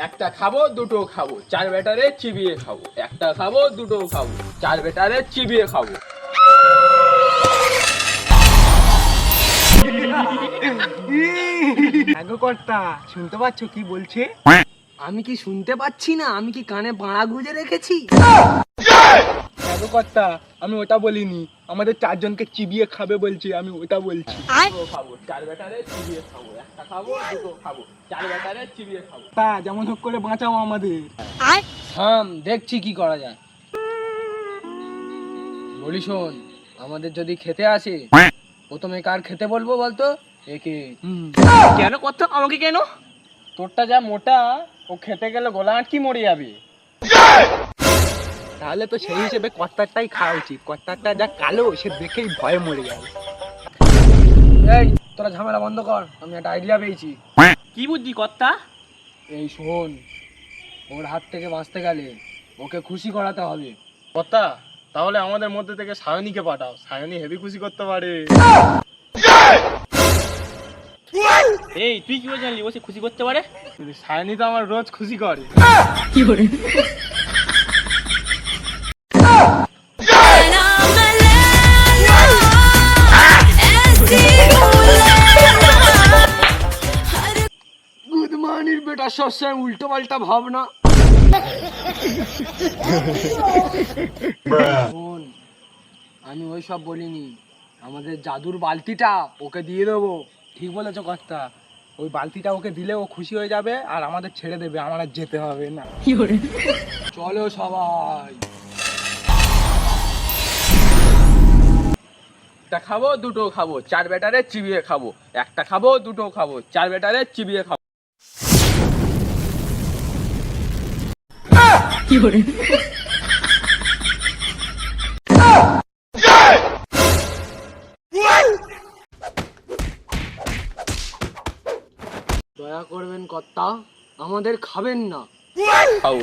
একটা খাবো দুটো খাবো, চার বেটারে চিবিয়ে খাবো। একটা খাবো দুটো খাবো, চার বেটারে চিবিয়ে খাবো। আগো কর্তা শুনতে পাচ্ছ কি বলছে? আমি কি শুনতে পাচ্ছি না? আমি কি কানে বাড়া গুঁজে রেখেছি? আগো কর্তা আমি ওটা বলিনি, আমাদের চারজনকে চিবিয়ে খাবে বলছি, আমি ওটা বলছি। দুটো খাবো, চার বেটারে চিবিয়ে খাবো। একটা খাবো দুটো খাবো, চার বেটারে চিবিয়ে খাবো। তা যেমন হোক করে বাঁচাও আমাদের। থাম, দেখছি কি করা যায়। বলি শোন, আমাদের যদি খেতে আসে প্রথমে কার খেতে বলবো বলতো? একে। কেন কর্তা, আমাকে কেন? তোরটা যা মোটা, ও খেতে গেলে গলা আটকি মরে যাবে। তাহলে তো সেই হিসেবে কর্তারটাই খাওয়া উচিত, কর্তারটা যা কালো সে দেখেই ভয়ে মরে যাবে। এই তোরা ঝামেলা বন্ধ কর, আমি একটা আইডিয়া পেয়েছি। কি বুদ্ধি কর্তা? এই শোন, ওর হাত থেকে বাঁচতে গেলে ওকে খুশি করাতে হবে। কথা তাহলে আমাদের মধ্যে থেকে সায়নীকে পাঠাও, সায়নী হেভি খুশি করতে পারে। এই তুই কি করে জানলি ও সে খুশি করতে পারে? সায়নী তো আমার রোজ খুশি করে। গুড মর্নিং বেটা, সবসময় উল্টো পাল্টা ভাবনা। শোন, আমি ওই সব বলিনি, আমাদের জাদুর বালতিটা ওকে দিয়ে দেবো। ঠিক বলেছো কর্তা, ওই বালতিটা ওকে দিলে ও খুশি হয়ে যাবে আর আমাদের ছেড়ে দেবে, আমার আর যেতে হবে না। চলো সবাই। একটা খাবো দুটো খাবো, চার বেটারে চিবিয়ে খাবো। একটা খাবো দুটো খাবো, চার বেটারে চিবিয়ে খাবো। দয়া করবেন কর্তা, আমাদের খাবেন না। খাবো।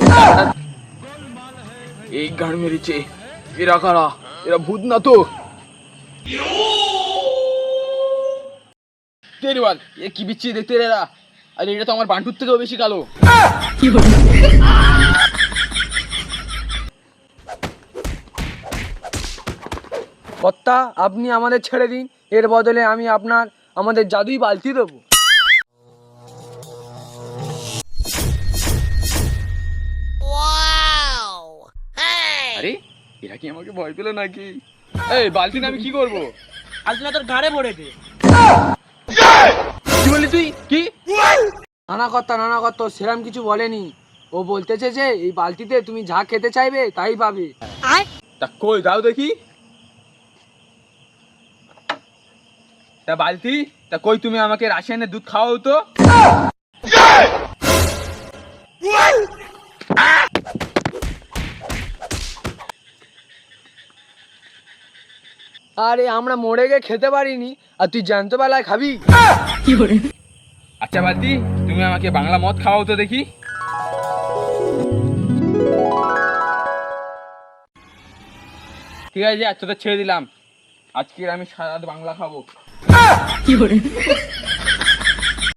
এই গাড় মেরেছে, এরা কারা? এরা ভূত না তো? তেরি বাল, এ কি বিচ্ছি দেখতে রে এরা। আর এটা তো আমার বান্টুর থেকেও বেশি কালো। কর্তা আপনি আমাদের ছেড়ে দিন, এর বদলে আমি আমাদের জাদুই বালতি দেবো। আরে এরা কি আমাকে ভয় পেলো নাকি? এই বালতি আমি কি করবো? আলতুনা তোর গাড়ে ভরে দে। কি বললি তুই? কি? নানা কর্তা সেরাম কিছু বলেনি। ও বলতেছে যে এই বালতিতে তুমি যা খেতে চাইবে তাই পাবে। তা কই দাও দেখি। তা বালতি, তা কই তুমি আমাকে রাশিয়ানের দুধ খাওয়াও তো। আরে আমরা মরে গিয়ে খেতে পারিনি আর তুই জ্যান্ত বেলায় খাবি? আচ্ছা বালতি, তুমি আমাকে বাংলা মদ খাওয়াও তো দেখি। ঠিক আছে, আচ্ছা তো ছেড়ে দিলাম। আজকে আমি সারা রাত বাংলা খাবো।